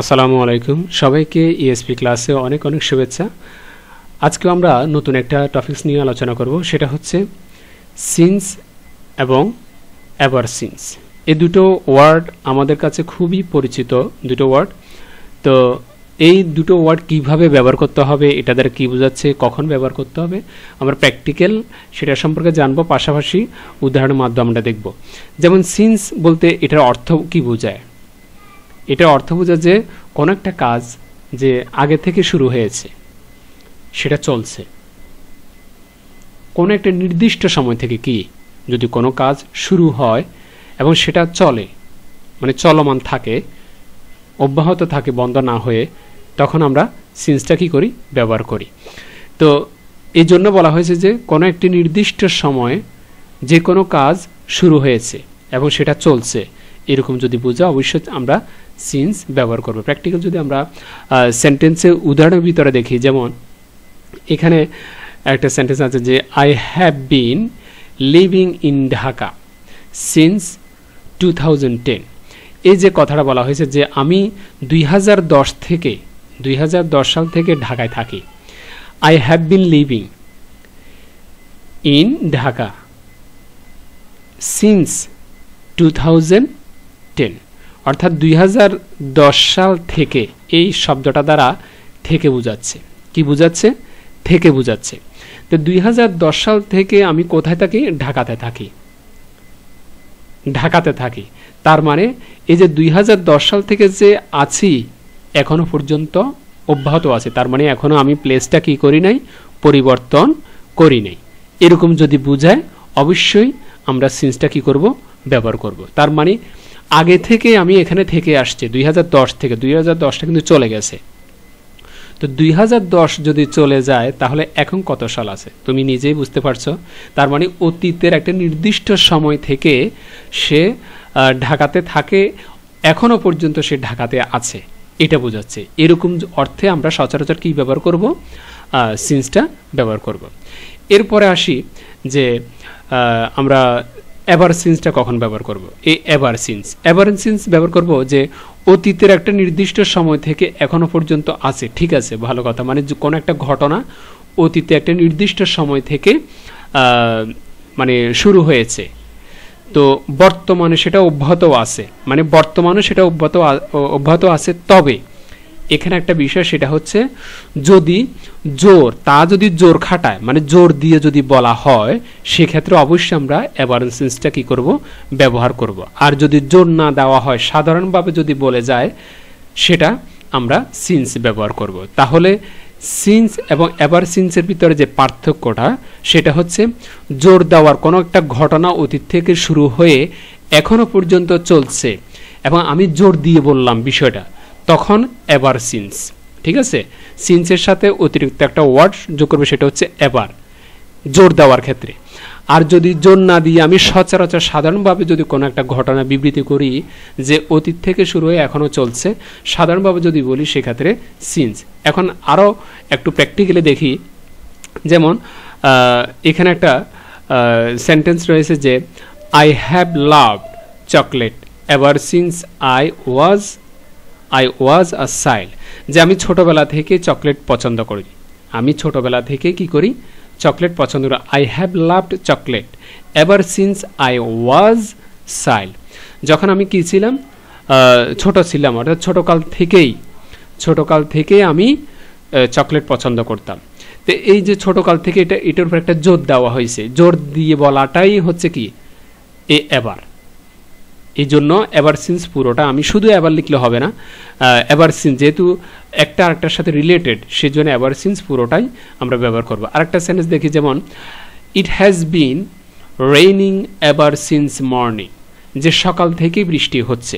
আসসালামু আলাইকুম সবাইকে ইএসপি ক্লাসে অনেক অনেক শুভেচ্ছা। আজকে আমরা নতুন একটা টপিকস নিয়ে আলোচনা করব, সেটা হচ্ছে সিন্স এবং এভার সিন্স। এই দুটো ওয়ার্ড আমাদের কাছে খুবই পরিচিত দুটো ওয়ার্ড। তো এই দুটো ওয়ার্ড কিভাবে ব্যবহার করতে হবে, এটা দ্বারা কী বোঝাচ্ছে, কখন ব্যবহার করতে হবে, আমরা প্র্যাকটিক্যাল সেটা সম্পর্কে জানবো, পাশাপাশি উদাহরণের মাধ্যমে আমরা দেখব। যেমন সিন্স বলতে এটার অর্থ কি বোঝায়? এটার অর্থ বোঝায় যে কোনো একটা কাজ যে আগে থেকে শুরু হয়েছে সেটা চলছে, কোনো একটা নির্দিষ্ট সময় থেকে। কি যদি কোনো কাজ শুরু হয় এবং সেটা চলে, মানে চলমান থাকে, অব্যাহত থাকে, বন্ধ না হয়ে, তখন আমরা সিন্সটা কি করি? ব্যবহার করি। তো এই জন্য বলা হয়েছে যে কোনো একটি নির্দিষ্ট সময়ে যে কোনো কাজ শুরু হয়েছে এবং সেটা চলছে, এরকম যদি বোঝা অবশ্যই আমরা সিন্স ব্যবহার করব। প্র্যাকটিক্যাল যদি আমরা সেন্টেন্সে উদাহরণের ভিতরে দেখি, যেমন এখানে একটা সেন্টেন্স আছে যে I have been living in Dhaka since 2010। এই যে কথাটা বলা হয়েছে যে আমি 2010 সাল থেকে ঢাকায় থাকি। I have been living in Dhaka since 2010, অর্থাৎ 2010 সাল থেকে। এই শব্দটা দ্বারা থেকে বোঝাচ্ছে। কি বোঝাচ্ছে? থেকে বোঝাচ্ছে। তো 2010 সাল থেকে আমি কোথায় থাকি? ঢাকাতে থাকি। ঢাকাতে থাকি, তার মানে এই যে 2010 সাল থেকে যে আছি এখনো পর্যন্ত অব্যাহত আছে, তার মানে এখনো আমি প্লেসটা কি করি নাই? পরিবর্তন করি নাই। এরকম যদি বোঝায় অবশ্যই আমরা সিন্সটা কি করব? ব্যবহার করব। তার মানে আগে থেকে আমি এখানে থেকে আসছি, 2010 থেকে। 2010টা কিন্তু চলে গেছে। তো 2010 যদি চলে যায় তাহলে এখন কত সাল আছে তুমি নিজেই বুঝতে পারছো। তার মানে অতীতের একটা নির্দিষ্ট সময় থেকে সে ঢাকাতে থাকে, এখনো পর্যন্ত সে ঢাকাতে আছে, এটা বোঝাচ্ছে। এরকম অর্থে আমরা সচরাচর কি ব্যবহার করব? সিন্সটা ব্যবহার করব। এরপরে আসি যে আমরা এভার সিন্সটা কখন ব্যবহার করব? এই এভার সিন্স ব্যবহার করব যে অতীতের একটা নির্দিষ্ট সময় থেকে এখনো পর্যন্ত আছে। ঠিক আছে, ভালো কথা। মানে কোনো একটা ঘটনা অতীতে একটা নির্দিষ্ট সময় থেকে মানে শুরু হয়েছে, তো বর্তমানে সেটা অব্যাহত আছে, মানে বর্তমানে সেটা অব্যাহত আছে। তবে এখানে একটা বিষয়, সেটা হচ্ছে যদি যদি জোর খাটায়, মানে জোর দিয়ে যদি বলা হয়, সেক্ষেত্রে অবশ্যই আমরা এভার সিন্সটা কি করব? ব্যবহার করব। আর যদি জোর না দেওয়া হয়, সাধারণভাবে যদি বলে যায়, সেটা আমরা সিন্স ব্যবহার করব। তাহলে সিন্স এবং এভার সিন্সের ভিতরে যে পার্থক্যটা, সেটা হচ্ছে জোর দেওয়ার কোনো একটা ঘটনা অতীত থেকে শুরু হয়ে এখনো পর্যন্ত চলছে এবং আমি জোর দিয়ে বললাম বিষয়টা, তখন এভার সিন্স। ঠিক আছে, সিন্সের সাথে অতিরিক্ত একটা ওয়ার্ড যোগ করবে, সেটা হচ্ছে এভার, জোর দেওয়ার ক্ষেত্রে। আর যদি জোর না দিয়ে আমি সচরাচর সাধারণভাবে যদি কোনো একটা ঘটনা বিবৃতি করি যে অতীত থেকে শুরু হয়ে এখনো চলছে, সাধারণভাবে যদি বলি, সেক্ষেত্রে সিন্স। এখন আরও একটু প্র্যাকটিক্যালি দেখি, যেমন এখানে একটা সেন্টেন্স রয়েছে যে I have loved chocolate ever since I was a child. যে আমি ছোটবেলা থেকে চকলেট পছন্দ করি। আমি ছোটবেলা থেকে কি করি? চকলেট পছন্দ করি। I have loved chocolate ever since I was child. যখন আমি কি ছিলাম? ছোট ছিলাম, অর্থাৎ ছোটকাল থেকেই আমি চকলেট পছন্দ করতাম। তো এই যে ছোটকাল থেকে, এটার উপর একটা জোর দেওয়া হয়েছে। জোর দিয়ে বলাটাই হচ্ছে কি? এ এভার। এই জন্য এভার সিন্স পুরোটা, আমি শুধু এভার লিখলে হবে না। এভার সিন্স যেহেতু একটা আরেকটার সাথে রিলেটেড, সেই জন্য এভার সিন্স পুরোটাই আমরা ব্যবহার করব। আরেকটা সেন্টেন্স দেখি, যেমন it has been raining ever since morning. যে সকাল থেকেই বৃষ্টি হচ্ছে।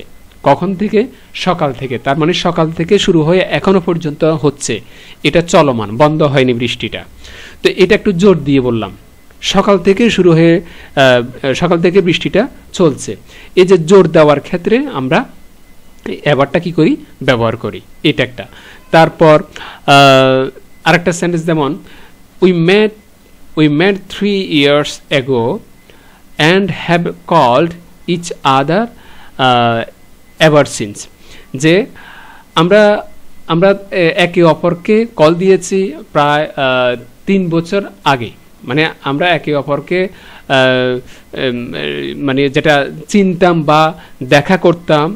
কখন থেকে? সকাল থেকে। তার মানে সকাল থেকে শুরু হয়ে এখনো পর্যন্ত হচ্ছে, এটা চলমান, বন্ধ হয়নি বৃষ্টিটা। তো এটা একটু জোর দিয়ে বললাম, সকাল থেকে শুরু হয়ে সকাল থেকে বৃষ্টিটা চলছে। এই যে জোর দেওয়ার ক্ষেত্রে আমরা এভারটা কি করি? ব্যবহার করি। এটা একটা। তারপর আরেকটা সেন্টেন্স, যেমন we mate 3 years ago and have called each other ever since। যে আমরা আমরা একে অপরকে কল দিয়েছি প্রায় 3 বছর আগে, মানে আমরা একে অপরকে মানে যেটা চিনতাম বা দেখা করতাম,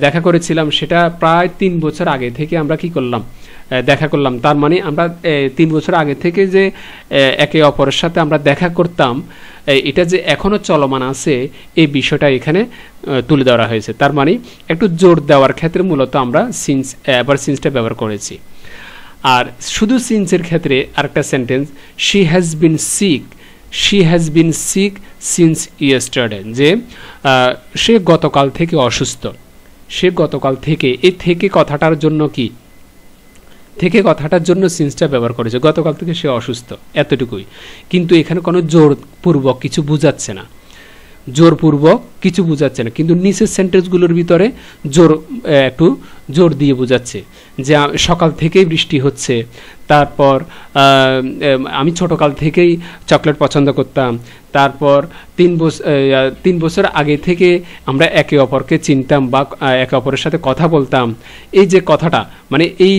দেখা করেছিলাম, সেটা প্রায় 3 বছর আগে থেকে আমরা কি করলাম, দেখা করলাম। তার মানে আমরা 3 বছর আগে থেকে যে একে অপরের সাথে আমরা দেখা করতাম, এটা যে এখনো চলমান আছে এই বিষয়টা এখানে তুলে ধরা হয়েছে। তার মানে একটু জোর দেওয়ার ক্ষেত্রে মূলত আমরা সিন্স, এভার সিন্সটা ব্যবহার করেছি। আর শুধু সিন্সের ক্ষেত্রে আরেকটা sentence, she has been sick, she has been sick since yesterday, যে সে গতকাল থেকে অসুস্থ, সে গতকাল থেকে, এই থেকে কথাটার জন্য কি, থেকে কথাটার জন্য সিন্সটা ব্যবহার করেছে, গতকাল থেকে সে অসুস্থ, এতটুকুই। কিন্তু এখানে কোনো জোরপূর্বক কিছু বোঝাচ্ছে না, জোরপূর্বক কিছু বোঝাচ্ছে না, কিন্তু নিচের সেন্টেন্সগুলোর ভিতরে একটু জোর দিয়ে বোঝাচ্ছে যে সকাল থেকেই বৃষ্টি হচ্ছে, তারপর আমি ছোটকাল থেকেই চকলেট পছন্দ করতাম, তারপর 3 বছর আগে থেকে আমরা একে অপরকে চিনতাম বা একে অপরের সাথে কথা বলতাম। এই যে কথাটা, মানে এই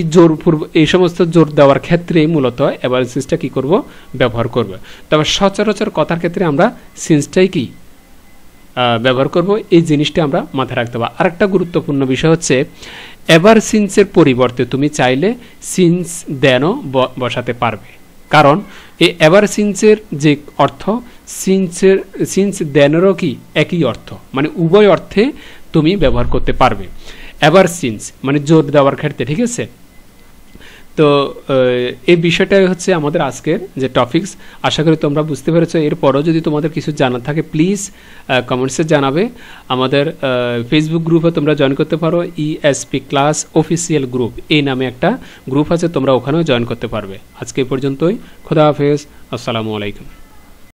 এই সমস্ত জোর দেওয়ার ক্ষেত্রে মূলত এবার সিন্সটা কি করব, ব্যবহার করব। তবে সচরাচর কথার ক্ষেত্রে আমরা সিন্সটাই কি ব্যবহার করব, এই জিনিসটা আমরা মাথায় রাখতে হবে। আরেকটা গুরুত্বপূর্ণ বিষয় হচ্ছে, এভার সিন্সের পরিবর্তে তুমি চাইলে সিন্স দেনও বসাতে পারবে, কারণ এই এভার সিন্সের যে অর্থ, সিন্স দেনেরও কি একই অর্থ, মানে উভয় অর্থে তুমি ব্যবহার করতে পারবে এভার সিন্স, মানে জোর দেওয়ার ক্ষেত্রে, ঠিক আছে। তো এই বিষয়টাই হচ্ছে আমাদের আজকের যে টপিকস। আশা করি তোমরা বুঝতে পেরেছো। এরপরও যদি তোমাদের কিছু জানার থাকে প্লিজ কমেন্টসে জানাবে। আমাদের ফেসবুক গ্রুপে তোমরা জয়েন করতে পারো, ইএসপি ক্লাস অফিসিয়াল গ্রুপ, এই নামে একটা গ্রুপ আছে, তোমরা ওখানেও জয়েন করতে পারবে। আজকে এই পর্যন্তই, খোদা হাফেজ, আসসালামু আলাইকুম।